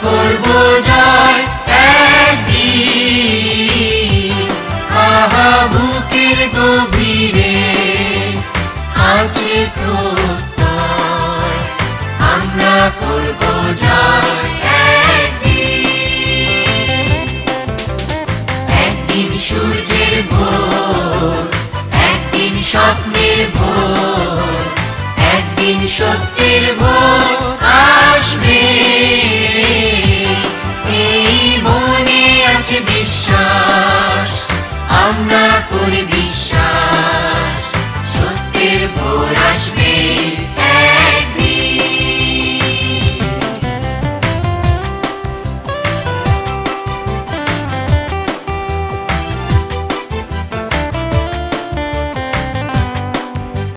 করব জয় একদিন। আহা বুকের গভীরে আছে প্রত্যয়, আমরা করব জয় একদিন। একদিন সূর্যের ভোর, একদিন স্বপ্নের ভোর, একদিন সত্যের ভোর আসবে। এই মনে আছে বিশ্বাস, আমরা করি বিশ্বাস, সত্যের ভোর